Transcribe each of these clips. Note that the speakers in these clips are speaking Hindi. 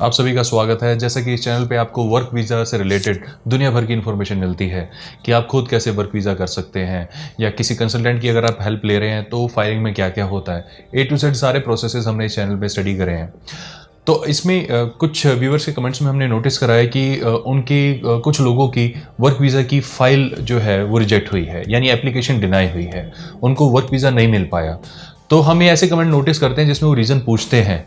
आप सभी का स्वागत है। जैसा कि इस चैनल पे आपको वर्क वीज़ा से रिलेटेड दुनिया भर की इन्फॉर्मेशन मिलती है कि आप खुद कैसे वर्क वीज़ा कर सकते हैं या किसी कंसल्टेंट की अगर आप हेल्प ले रहे हैं तो फाइलिंग में क्या क्या होता है। A to Z सारे प्रोसेसेस हमने इस चैनल पे स्टडी करे हैं। तो इसमें कुछ व्यूअर्स के कमेंट्स में हमने नोटिस करा है कि कुछ लोगों की वर्क वीज़ा की फ़ाइल जो है वो रिजेक्ट हुई है, यानी एप्लीकेशन डिनाई हुई है, उनको वर्क वीज़ा नहीं मिल पाया। तो हम ये ऐसे कमेंट नोटिस करते हैं जिसमें वो रीज़न पूछते हैं।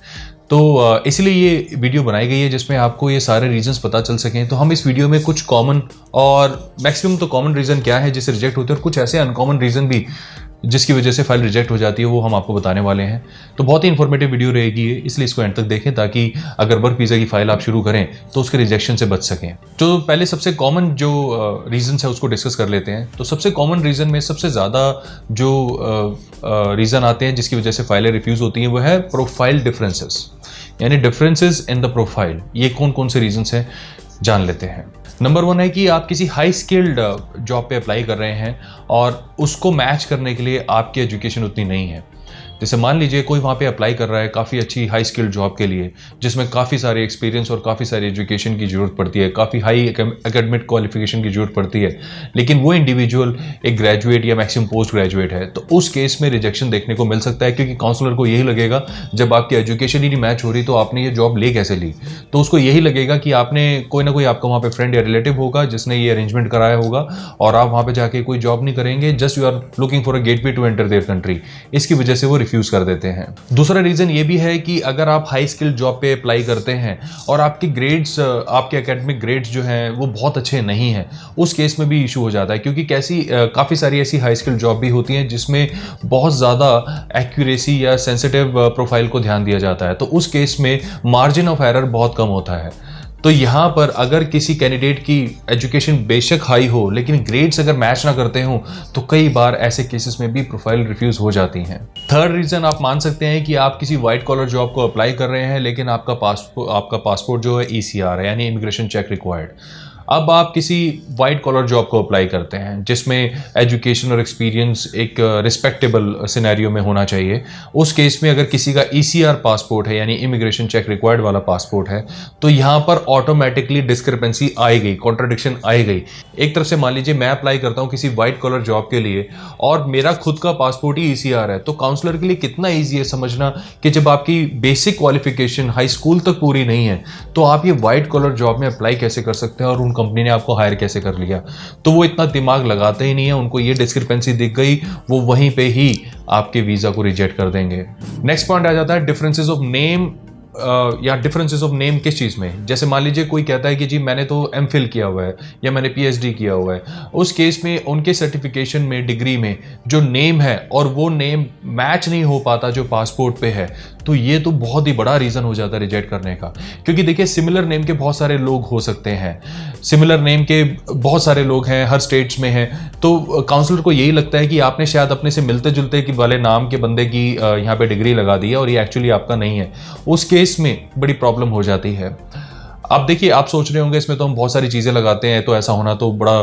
तो इसलिए ये वीडियो बनाई गई है जिसमें आपको ये सारे रीजंस पता चल सकें। तो हम इस वीडियो में कुछ कॉमन और मैक्सिमम तो कॉमन रीज़न क्या है जिससे रिजेक्ट होते हैं और कुछ ऐसे अनकॉमन रीज़न भी जिसकी वजह से फाइल रिजेक्ट हो जाती है वो हम आपको बताने वाले हैं। तो बहुत ही इन्फॉर्मेटिव वीडियो रहेगी ये, इसलिए इसको एंड तक देखें ताकि अगर वर्क वीज़ा की फाइल आप शुरू करें तो उसके रिजेक्शन से बच सकें। तो पहले सबसे कॉमन जो रीज़न्स है उसको डिस्कस कर लेते हैं। तो सबसे कॉमन रीज़न में सबसे ज़्यादा जो रीज़न आते हैं जिसकी वजह से फाइलें रिफ्यूज़ होती हैं वो है प्रोफाइल डिफरेंसेस, यानी डिफरेंसेस इन द प्रोफाइल। ये कौन कौन से रीजंस हैं जान लेते हैं। नंबर 1 है कि आप किसी हाई स्किल्ड जॉब पे अप्लाई कर रहे हैं और उसको मैच करने के लिए आपकी एजुकेशन उतनी नहीं है। जैसे मान लीजिए कोई वहाँ पे अप्लाई कर रहा है काफ़ी अच्छी हाई स्किल्ड जॉब के लिए जिसमें काफ़ी सारे एक्सपीरियंस और काफ़ी सारी एजुकेशन की ज़रूरत पड़ती है, काफ़ी हाई एकेडमिक क्वालिफिकेशन की ज़रूरत पड़ती है, लेकिन वो इंडिविजुअल एक ग्रेजुएट या मैक्सिमम पोस्ट ग्रेजुएट है। तो उस केस में रिजेक्शन देखने को मिल सकता है क्योंकि काउंसलर को यही लगेगा जब आपकी एजुकेशन ही नहीं मैच हो रही तो आपने ये जॉब ले कैसे ली। तो उसको यही लगेगा कि आपने कोई ना कोई आपका वहाँ पे फ्रेंड या रिलेटिव होगा जिसने ये अरेंजमेंट कराया होगा और आप वहाँ पे जाके कोई जॉब नहीं करेंगे, just you are looking for a gateway to enter their country. इसकी वजह से वो रिफ्यूज़ कर देते हैं। दूसरा रीजन ये भी है कि अगर आप हाई स्किल जॉब पे अप्लाई करते हैं और आपके ग्रेड्स, आपके एकेडमिक ग्रेड्स जो हैं वो बहुत अच्छे नहीं हैं, उस केस में भी इशू हो जाता है क्योंकि काफ़ी सारी ऐसी हाई स्किल जॉब भी होती हैं जिसमें बहुत ज़्यादा एक्यूरेसी या सेंसिटिव प्रोफाइल को ध्यान दिया जाता है। तो उस केस में मार्जिन ऑफ एरर बहुत कम होता है। तो यहाँ पर अगर किसी कैंडिडेट की एजुकेशन बेशक हाई हो लेकिन ग्रेड्स अगर मैच ना करते हो तो कई बार ऐसे केसेस में भी प्रोफाइल रिफ्यूज़ हो जाती हैं। थर्ड रीज़न आप मान सकते हैं कि आप किसी वाइट कॉलर जॉब को अप्लाई कर रहे हैं लेकिन आपका पासपोर्ट जो है ECR है, यानी इमिग्रेशन चेक रिक्वायर्ड। अब आप किसी वाइट कॉलर जॉब को अप्लाई करते हैं जिसमें एजुकेशन और एक्सपीरियंस एक रिस्पेक्टेबल सिनेरियो में होना चाहिए। उस केस में अगर किसी का ECR पासपोर्ट है, यानी इमिग्रेशन चेक रिक्वायर्ड वाला पासपोर्ट है, तो यहाँ पर ऑटोमेटिकली डिस्क्रिपेंसी आई गई, कॉन्ट्राडिक्शन आई गई। एक तरफ से मान लीजिए मैं अप्लाई करता हूँ किसी वाइट कॉलर जॉब के लिए और मेरा खुद का पासपोर्ट ही ECR है, तो काउंसलर के लिए कितना ईजी है समझना कि जब आपकी बेसिक क्वालिफिकेशन हाई स्कूल तक पूरी नहीं है तो आप ये वाइट कॉलर जॉब में अप्लाई कैसे कर सकते हैं और उन कंपनी ने आपको हायर कैसे कर लिया। तो वो इतना दिमाग लगाते ही नहीं है, उनको ये डिस्क्रिपेंसी दिख गई, वो वहीं पे ही आपके वीज़ा को रिजेक्ट कर देंगे। नेक्स्ट पॉइंट आ जाता है डिफरेंसेस ऑफ नेम या डिफरेंसेस ऑफ नेम किस चीज़ में। जैसे मान लीजिए कोई कहता है कि जी मैंने तो MPhil किया हुआ है या मैंने PhD किया हुआ है, उस केस में उनके सर्टिफिकेशन में, डिग्री में जो नेम है और वो नेम मैच नहीं हो पाता जो पासपोर्ट पे है, तो ये तो बहुत ही बड़ा रीज़न हो जाता है रिजेक्ट करने का। क्योंकि देखिए सिमिलर नेम के बहुत सारे लोग हो सकते हैं, सिमिलर नेम के बहुत सारे लोग हैं, हर स्टेट्स में हैं। तो काउंसलर को यही लगता है कि आपने शायद अपने से मिलते जुलते वाले नाम के बंदे की यहाँ पे डिग्री लगा दी है और ये एक्चुअली आपका नहीं है। उस केस में बड़ी प्रॉब्लम हो जाती है। अब देखिए आप सोच रहे होंगे इसमें तो हम बहुत सारी चीज़ें लगाते हैं तो ऐसा होना तो बड़ा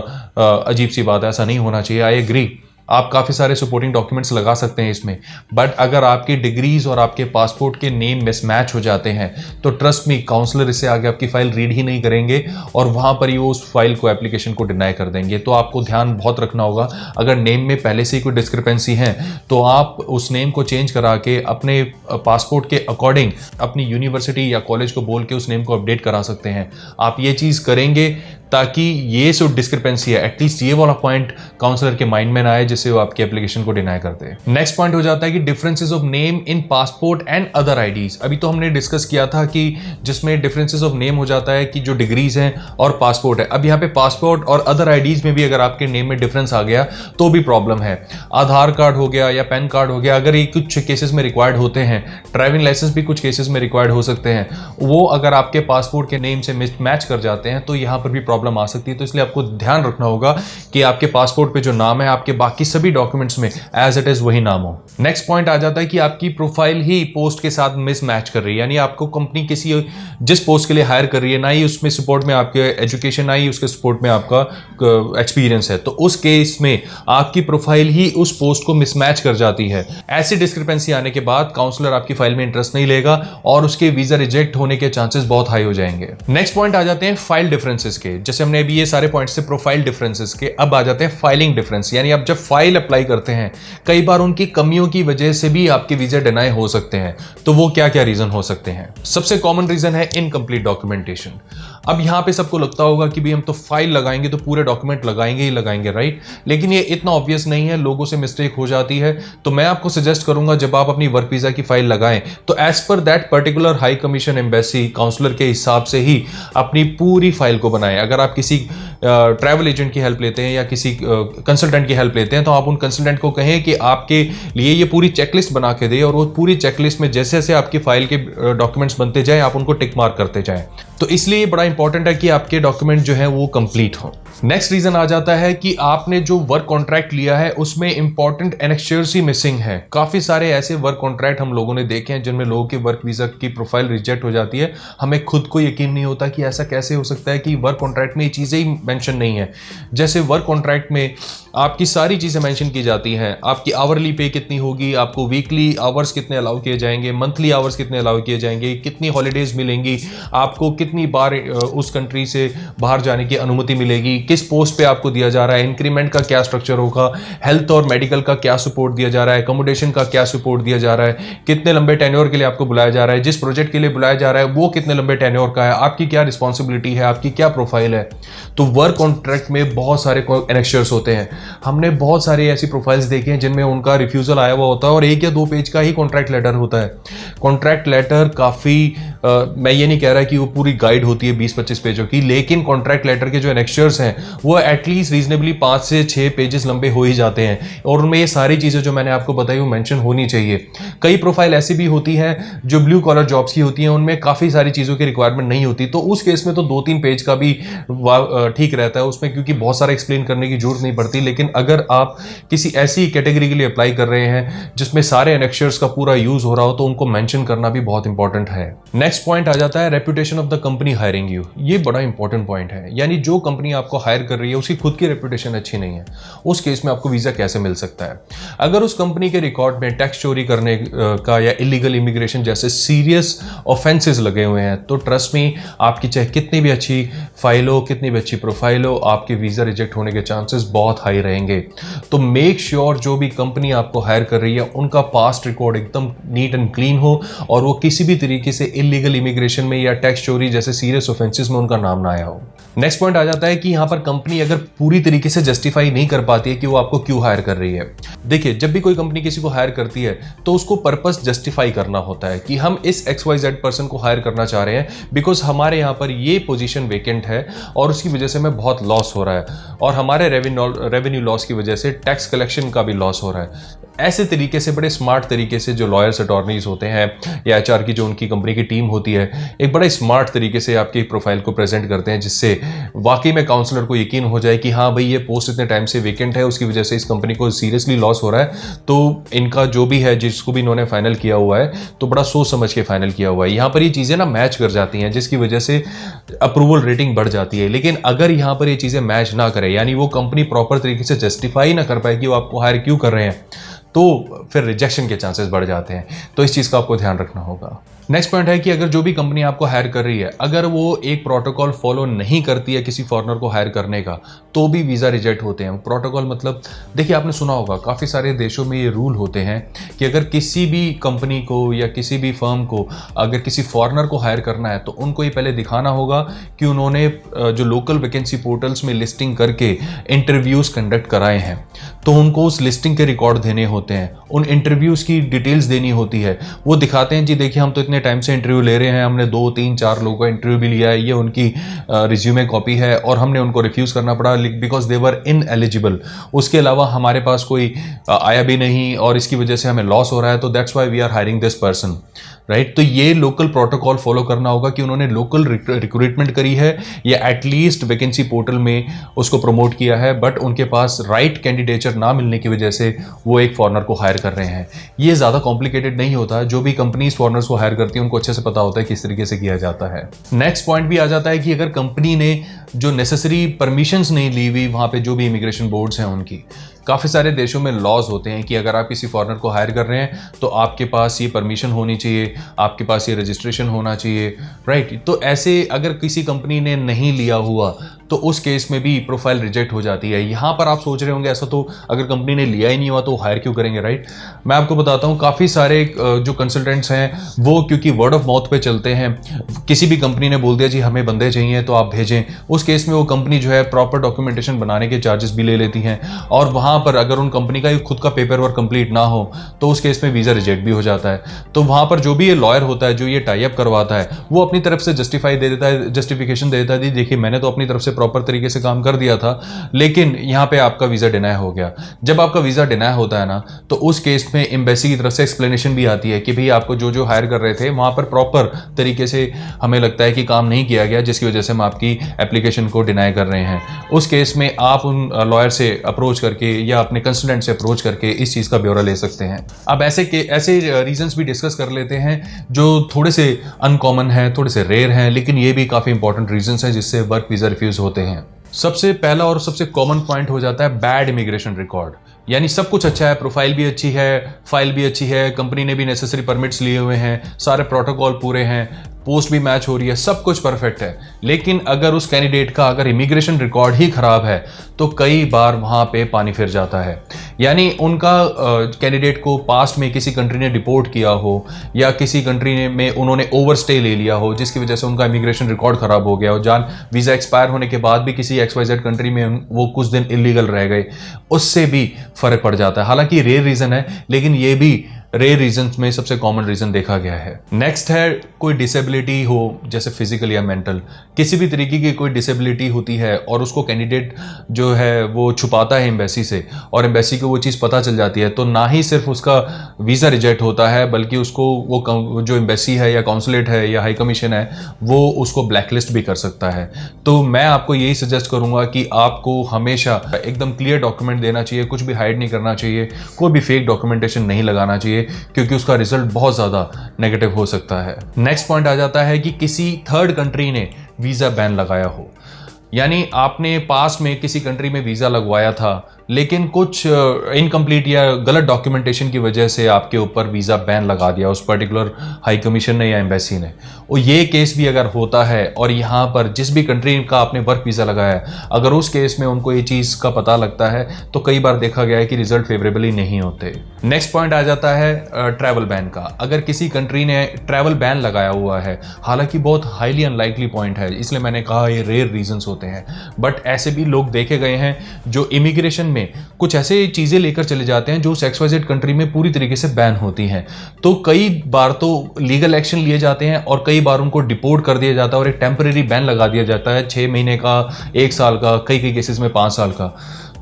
अजीब सी बात है, ऐसा नहीं होना चाहिए। आई एग्री, आप काफ़ी सारे सपोर्टिंग डॉक्यूमेंट्स लगा सकते हैं इसमें, बट अगर आपकी डिग्रीज और आपके पासपोर्ट के नेम मिसमैच हो जाते हैं तो ट्रस्ट मी काउंसलर इससे आगे आपकी फाइल रीड ही नहीं करेंगे और वहाँ पर ही वो उस फाइल को, एप्लीकेशन को डिनाई कर देंगे। तो आपको ध्यान बहुत रखना होगा, अगर नेम में पहले से ही कोई डिस्क्रिपेंसी है तो आप उस नेम को चेंज करा के अपने पासपोर्ट के अकॉर्डिंग अपनी यूनिवर्सिटी या कॉलेज को बोल के उस नेम को अपडेट करा सकते हैं। आप ये चीज़ करेंगे ताकि ये जो डिस्क्रिपेंसी है एटलीस्ट ये वाला पॉइंट काउंसलर के माइंड में ना आए जिससे वो आपकी एप्लीकेशन को डिनाई करते हैं। नेक्स्ट पॉइंट हो जाता है कि differences of name in passport and other IDs. अभी तो हमने डिस्कस किया था कि जिसमें डिफरेंसेस ऑफ नेम हो जाता है कि जो डिग्रीज हैं और पासपोर्ट है। अब यहाँ पे पासपोर्ट और अदर आईडीज में भी अगर आपके नेम में डिफरेंस आ गया तो भी प्रॉब्लम है। आधार कार्ड हो गया या पैन कार्ड हो गया, अगर ये कुछ केसेस में रिक्वायर्ड होते हैं, ड्राइविंग लाइसेंस भी कुछ केसेस में रिक्वायर्ड हो सकते हैं, वो अगर आपके पासपोर्ट के नेम से मिसमैच कर जाते हैं तो यहाँ पर भी प्रॉब्लम आ सकती है। तो इसलिए आपको ध्यान रखना होगा कि आपके पासपोर्ट पे जो नाम है आपके बाकी सभी डॉक्यूमेंट्स में एज इट इज वही नाम हो। नेक्स्ट पॉइंट आ जाता है कि आपकी प्रोफाइल ही पोस्ट के साथ मिसमैच कर रही है, यानी आपको कंपनी किसी जिस पोस्ट के लिए हायर कर रही है ना ही उसमें सपोर्ट में आपके एजुकेशन, ना ही उसके सपोर्ट में आपका एक्सपीरियंस है, तो उस केस में आपकी प्रोफाइल ही उस पोस्ट को मिसमैच कर जाती है। ऐसी डिस्क्रिपेंसी आने के बाद काउंसलर आपकी फाइल में इंटरेस्ट नहीं लेगा और उसके वीजा रिजेक्ट होने के चांसेस बहुत हाई हो जाएंगे। नेक्स्ट पॉइंट आ जाते हैं फाइल डिफरेंसेस के। जैसे हमने अभी ये सारे पॉइंट्स से प्रोफाइल डिफरेंसेस के, अब आ जाते हैं फाइलिंग डिफरेंस, यानी आप जब फाइल अप्लाई करते हैं कई बार उनकी कमियों की वजह से भी आपके वीजा डिनाई हो सकते हैं। तो वो क्या क्या रीजन हो सकते हैं? सबसे कॉमन रीजन है इनकम्प्लीट डॉक्यूमेंटेशन। अब यहां पे सबको लगता होगा कि भाई हम तो फाइल लगाएंगे तो पूरे डॉक्यूमेंट लगाएंगे ही लगाएंगे, राइट? लेकिन ये इतना ऑब्वियस नहीं है, लोगों से मिस्टेक हो जाती है। तो मैं आपको सजेस्ट करूंगा जब आप अपनी वर्क वीजा की फाइल लगाएं तो as per that particular high commission embassy counsellor के हिसाब से ही अपनी पूरी फाइल को बनाएं। अगर आप किसी ट्रैवल एजेंट की हेल्प लेते हैं या किसी कंसल्टेंट की हेल्प लेते हैं तो आप उन कंसल्टेंट को कहें कि आपके लिए ये पूरी चेकलिस्ट बना के दे, और वो पूरी चेकलिस्ट में जैसे जैसे आपकी फाइल के डॉक्यूमेंट्स बनते जाएं आप उनको टिक मार्क करते जाएं। तो इसलिए ये बड़ा इंपॉर्टेंट है कि आपके डॉक्यूमेंट जो है वो कंप्लीट हो। नेक्स्ट रीजन आ जाता है कि आपने जो वर्क कॉन्ट्रैक्ट लिया है उसमें इंपॉर्टेंट एनेक्चर्स ही मिसिंग है। काफी सारे ऐसे वर्क कॉन्ट्रैक्ट हम लोगों ने देखे हैं जिनमें लोगों के वर्क वीजा की प्रोफाइल रिजेक्ट हो जाती है। हमें खुद को यकीन नहीं होता कि ऐसा कैसे हो सकता है कि वर्क कॉन्ट्रैक्ट में ये चीजें ही मेंशन नहीं है। जैसे वर्क कॉन्ट्रैक्ट में आपकी सारी चीजें मेंशन की जाती हैं, आपकी आवरली पे कितनी होगी, आपको वीकली आवर्स कितने अलाउ किए जाएंगे, मंथली आवर्स कितने अलाउ किए जाएंगे, कितनी हॉलीडेज मिलेंगी, आपको कितनी बार उस कंट्री से बाहर जाने की अनुमति मिलेगी, किस पोस्ट पे आपको दिया जा रहा है, इंक्रीमेंट का क्या स्ट्रक्चर होगा, हेल्थ और मेडिकल का क्या सपोर्ट दिया जा रहा है, अकोमोडेशन का क्या सपोर्ट दिया जा रहा है, कितने लंबे टेन्योर के लिए आपको बुलाया जा रहा है, जिस प्रोजेक्ट के लिए बुलाया जा रहा है वो कितने लंबे टेन्योर का है, आपकी क्या रिस्पॉन्सिबिलिटी है, आपकी क्या प्रोफाइल है। तो वर्क कॉन्ट्रैक्ट में बहुत सारे एनेक्चर्स होते हैं। हमने बहुत सारी ऐसी प्रोफाइल्स देखी हैं जिनमें उनका रिफ्यूजल आया हुआ होता है और 1 या 2 पेज का ही कॉन्ट्रैक्ट लेटर होता है। कॉन्ट्रैक्ट लेटर काफ़ी मैं ये नहीं कह रहा कि वो पूरी गाइड होती है 20-25 पेजों की, लेकिन कॉन्ट्रैक्ट लेटर के जो एनेक्चर्स हैं वो एटलीस्ट रीजनेबली 5 से 6 पेजेस लंबे हो ही जाते हैं और उनमें ये सारी चीज़ें जो मैंने आपको बताई वो मेंशन होनी चाहिए। कई प्रोफाइल ऐसी भी होती हैं जो ब्लू कॉलर जॉब्स की होती हैं, उनमें काफ़ी सारी चीज़ों की रिक्वायरमेंट नहीं होती, तो उस केस में तो 2-3 पेज का भी ठीक रहता है उसमें, क्योंकि बहुत सारा एक्सप्लेन करने की जरूरत नहीं पड़ती। लेकिन अगर आप किसी ऐसी कैटेगरी के लिए अप्लाई कर रहे हैं जिसमें सारे एनेक्चर्स का पूरा यूज हो रहा हो तो उनको मेंशन करना भी बहुत इंपॉर्टेंट है। नेक्स्ट पॉइंट आ जाता है reputation of the company hiring you. ये बड़ा इंपॉर्टेंट पॉइंट है, यानी जो कंपनी आपको हायर कर रही है उसकी खुद की रेपुटेशन अच्छी नहीं है, उस केस में आपको वीजा कैसे मिल सकता है? अगर उस कंपनी के रिकॉर्ड में टैक्स चोरी करने का या इलीगल इमिग्रेशन जैसे सीरियस ऑफेंसेस लगे हुए हैं तो ट्रस्ट मी, आपकी चाहे कितनी भी अच्छी फाइल हो, कितनी भी अच्छी प्रोफाइल हो, आपके वीजा रिजेक्ट होने के चांसेस बहुत हाई रहेंगे। तो मेक श्योर जो भी कंपनी आपको हायर कर रही है उनका पास्ट रिकॉर्ड एकदम नीट एंड क्लीन हो और वो किसी भी तरीके से इलीगल इमिग्रेशन में या टैक्स चोरी जैसे सीरियस ऑफेंसेस में उनका नाम ना आया हो। नेक्स्ट पॉइंट आ जाता है कि यहां पर कंपनी अगर पूरी तरीके से जस्टिफाई नहीं कर पाती है कि वो आपको क्यों हायर कर रही है। देखिए, जब भी कोई कंपनी किसी को हायर करती है तो उसको पर्पस जस्टिफाई करना होता है कि हम इस XYZ पर्सन को हायर करना चाह रहे हैं बिकॉज हमारे यहां पर ये पोजीशन वेकेंट है और उसकी वजह से हमें बहुत लॉस हो रहा है और हमारे रेवेन्यू लॉस की वजह से टैक्स कलेक्शन का भी लॉस हो रहा है। ऐसे तरीके से बड़े स्मार्ट तरीके से जो लॉयर्स अटॉर्नीज होते हैं या HR की जो उनकी कंपनी की टीम होती है, एक बड़े स्मार्ट तरीके से आपकी प्रोफाइल को प्रेजेंट करते हैं जिससे वाकई में काउंसलर को यकीन हो जाए कि हाँ भाई ये पोस्ट इतने टाइम से वेकेंट है, उसकी वजह से इस कंपनी को सीरियसली लॉस हो रहा है, तो इनका जो भी है जिसको भी इन्होंने फाइनल किया हुआ है तो बड़ा सोच समझ के फाइनल किया हुआ है। यहाँ पर ये चीज़ें ना मैच कर जाती हैं जिसकी वजह से अप्रूवल रेटिंग बढ़ जाती है। लेकिन अगर यहाँ पर ये चीज़ें मैच ना करें, यानी वो कंपनी प्रॉपर तरीके से जस्टिफाई ना कर पाए कि वो आपको हायर क्यों कर रहे हैं, तो फिर रिजेक्शन के चांसेस बढ़ जाते हैं। तो इस चीज़ का आपको ध्यान रखना होगा। नेक्स्ट पॉइंट है कि अगर जो भी कंपनी आपको हायर कर रही है अगर वो एक प्रोटोकॉल फॉलो नहीं करती है किसी फॉरेनर को हायर करने का तो भी वीज़ा रिजेक्ट होते हैं। प्रोटोकॉल मतलब देखिए, आपने सुना होगा काफ़ी सारे देशों में ये रूल होते हैं कि अगर किसी भी कंपनी को या किसी भी फर्म को अगर किसी फॉरेनर को हायर करना है तो उनको ये पहले दिखाना होगा कि उन्होंने जो लोकल वैकेंसी पोर्टल्स में लिस्टिंग करके इंटरव्यूज़ कंडक्ट कराए हैं, तो उनको उस लिस्टिंग के रिकॉर्ड देने होते हैं, उन इंटरव्यूज़ की डिटेल्स देनी होती है। वो दिखाते हैं जी देखिए हम तो इतने टाइम से इंटरव्यू ले रहे हैं, हमने 2, 3, 4 लोगों का इंटरव्यू भी लिया है, ये उनकी रिज्यूमे कॉपी है और हमने उनको रिफ्यूज़ करना पड़ा बिकॉज दे वर इनएलिजिबल। उसके अलावा हमारे पास कोई आया भी नहीं और इसकी वजह से हमें लॉस हो रहा है, तो that's why we are hiring this person. Right. तो ये लोकल प्रोटोकॉल फॉलो करना होगा कि उन्होंने लोकल रिक्रूटमेंट करी है या एटलीस्ट वैकेंसी पोर्टल में उसको प्रमोट किया है, बट उनके पास राइट कैंडिडेचर ना मिलने की वजह से वो एक फॉरनर को हायर कर रहे हैं। ये ज़्यादा कॉम्प्लिकेटेड नहीं होता, जो भी कंपनीज फॉरनर्स को हायर करती हैं उनको अच्छे से पता होता है किस तरीके से किया जाता है। नेक्स्ट पॉइंट भी आ जाता है कि अगर कंपनी ने जो नेसेसरी परमिशंस नहीं ली हुई वहाँ पे जो भी इमिग्रेशन बोर्ड्स हैं उनकी, काफ़ी सारे देशों में लॉज होते हैं कि अगर आप किसी फॉरेनर को हायर कर रहे हैं तो आपके पास ये परमिशन होनी चाहिए, आपके पास ये रजिस्ट्रेशन होना चाहिए, राइट। तो ऐसे अगर किसी कंपनी ने नहीं लिया हुआ तो उस केस में भी प्रोफाइल रिजेक्ट हो जाती है। यहाँ पर आप सोच रहे होंगे ऐसा तो अगर कंपनी ने लिया ही नहीं हुआ तो हायर क्यों करेंगे, राइट। मैं आपको बताता हूँ, काफ़ी सारे जो कंसल्टेंट्स हैं वो क्योंकि वर्ड ऑफ माउथ पे चलते हैं, किसी भी कंपनी ने बोल दिया जी हमें बंदे चाहिए तो आप भेजें, उस केस में वो कंपनी जो है प्रॉपर डॉक्यूमेंटेशन बनाने के चार्जेस भी ले लेती हैं, और वहाँ पर अगर उन कंपनी का खुद का पेपर वर्क कंप्लीट ना हो तो उस केस में वीज़ा रिजेक्ट भी हो जाता है। तो वहाँ पर जो भी ये लॉयर होता है जो ये टाई अप करवाता है वो अपनी तरफ से जस्टिफिकेशन दे देता है, देखिए मैंने तो अपनी तरफ से प्रॉपर तरीके से काम कर दिया था, लेकिन यहाँ पे आपका वीज़ा डिनाई हो गया। जब आपका वीज़ा डिनाई होता है ना तो उस केस में एम्बेसी की तरफ से एक्सप्लेनेशन भी आती है कि भाई आपको जो जो हायर कर रहे थे वहाँ पर प्रॉपर तरीके से हमें लगता है कि काम नहीं किया गया, जिसकी वजह से हम आपकी एप्लीकेशन को डिनाई कर रहे हैं। उस केस में आप उन लॉयर से अप्रोच करके या अपने कंसल्टेंट से अप्रोच करके इस चीज़ का ब्यौरा ले सकते हैं। अब ऐसे रीजंस भी डिस्कस कर लेते हैं जो थोड़े से अनकॉमन हैं, थोड़े से रेयर हैं, लेकिन ये भी काफ़ी इंपॉर्टेंट रीजंस हैं जिससे वर्क वीज़ा रिफ्यूज़ होते हैं। सबसे पहला और सबसे कॉमन पॉइंट हो जाता है बैड इमिग्रेशन रिकॉर्ड, यानी सब कुछ अच्छा है, प्रोफाइल भी अच्छी है, फाइल भी अच्छी है, कंपनी ने भी नेसेसरी परमिट्स लिए हुए हैं, सारे प्रोटोकॉल पूरे हैं, पोस्ट भी मैच हो रही है, सब कुछ परफेक्ट है, लेकिन अगर उस कैंडिडेट का अगर इमिग्रेशन रिकॉर्ड ही खराब है तो कई बार वहाँ पे पानी फिर जाता है। यानी उनका कैंडिडेट को पास्ट में किसी कंट्री ने डिपोर्ट किया हो या किसी कंट्री में उन्होंने ओवरस्टे ले लिया हो जिसकी वजह से उनका इमिग्रेशन रिकॉर्ड खराब हो गया हो, जान वीज़ा एक्सपायर होने के बाद भी किसी XYZ कंट्री में वो कुछ दिन इलीगल रह गए, उससे भी फर्क पड़ जाता है। हालांकि रेयर रीजन है, लेकिन ये भी रेयर रीजंस में सबसे कॉमन रीजन देखा गया है। नेक्स्ट है कोई डिसेबिलिटी हो, जैसे फिजिकल या मेंटल, किसी भी तरीके की कोई डिसेबिलिटी होती है और उसको कैंडिडेट जो है वो छुपाता है एम्बेसी से, और एम्बेसी को वो चीज़ पता चल जाती है, तो ना ही सिर्फ उसका वीज़ा रिजेक्ट होता है बल्कि उसको वो जो एम्बेसी है या कॉन्सुलेट है या हाई कमीशन है वो उसको ब्लैकलिस्ट भी कर सकता है। तो मैं आपको यही सजेस्ट करूंगा कि आपको हमेशा एकदम क्लियर डॉक्यूमेंट देना चाहिए, कुछ भी हाइड नहीं करना चाहिए, कोई भी फेक डॉक्यूमेंटेशन नहीं लगाना चाहिए, क्योंकि उसका रिजल्ट बहुत ज़्यादा नेगेटिव हो सकता है। नेक्स्ट पॉइंट आ जाता है कि किसी थर्ड कंट्री ने वीज़ा बैन लगाया हो, यानी आपने पास्ट में किसी कंट्री में वीज़ा लगवाया था लेकिन कुछ इनकम्प्लीट या गलत डॉक्यूमेंटेशन की वजह से आपके ऊपर वीज़ा बैन लगा दिया उस पर्टिकुलर हाई कमीशन ने या एम्बेसी ने। और ये केस भी अगर होता है और यहाँ पर जिस भी कंट्री का आपने वर्क वीज़ा लगाया है अगर उस केस में उनको ये चीज़ का पता लगता है तो कई बार देखा गया है कि रिजल्ट फेवरेबली नहीं होते। नेक्स्ट पॉइंट आ जाता है ट्रैवल बैन का। अगर किसी कंट्री ने ट्रैवल बैन लगाया हुआ है, हालांकि बहुत हाईली अनलाइकली पॉइंट है, इसलिए मैंने कहा ये रेयर रीजंस होते हैं, बट ऐसे भी लोग देखे गए हैं जो इमिग्रेशन में कुछ ऐसे चीजें लेकर चले जाते हैं जो उस XYZ कंट्री में पूरी तरीके से बैन होती हैं। तो कई बार तो लीगल एक्शन लिए जाते हैं और कई बार उनको डिपोर्ट कर दिया जाता है और एक टेम्परेरी बैन लगा दिया जाता है 6 महीने का, 1 साल का, कई केसेस में 5 साल का।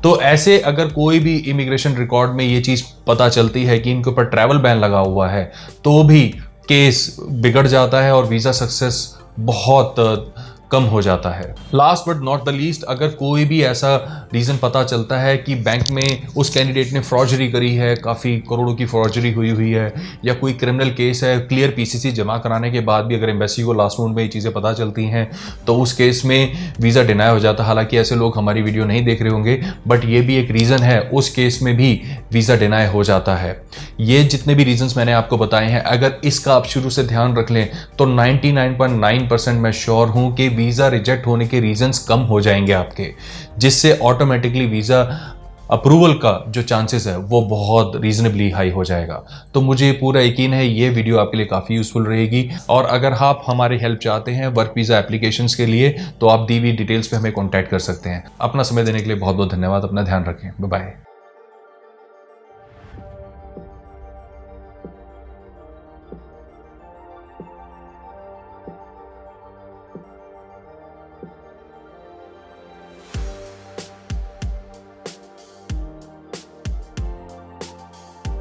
तो ऐसे अगर कोई भी इमिग्रेशन रिकॉर्ड में ये चीज़ पता चलती है कि इनके ऊपर ट्रैवल बैन लगा हुआ है तो भी केस बिगड़ जाता है और वीज़ा सक्सेस बहुत कम हो जाता है। Last but not the least, अगर कोई भी ऐसा रीज़न पता चलता है कि बैंक में उस कैंडिडेट ने फ्रॉडरी करी है, काफ़ी करोड़ों की फ्रॉडरी हुई है, या कोई क्रिमिनल केस है, क्लियर PCC जमा कराने के बाद भी अगर एम्बेसी को लास्ट मोमेंट में ये चीज़ें पता चलती हैं तो उस केस में वीज़ा डिनाई हो जाता है। हालांकि ऐसे लोग हमारी वीडियो नहीं देख रहे होंगे, बट ये भी एक रीज़न है, उस केस में भी वीज़ा डिनाई हो जाता है। ये जितने भी रीजंस मैंने आपको बताए हैं, अगर इसका आप शुरू से ध्यान रख लें तो 99.9% मैं श्योर हूं कि वीज़ा रिजेक्ट होने के रीजंस कम हो जाएंगे आपके, जिससे ऑटोमेटिकली वीज़ा अप्रूवल का जो चांसेस है वो बहुत रीजनेबली हाई हो जाएगा। तो मुझे पूरा यकीन है ये वीडियो आपके लिए काफ़ी यूजफुल रहेगी, और अगर आप हमारी हेल्प चाहते हैं वर्क वीज़ा एप्लीकेशंस के लिए तो आप दी हुई डिटेल्स पे हमें कॉन्टैक्ट कर सकते हैं। अपना समय देने के लिए बहुत बहुत धन्यवाद। अपना ध्यान रखें। Bye bye.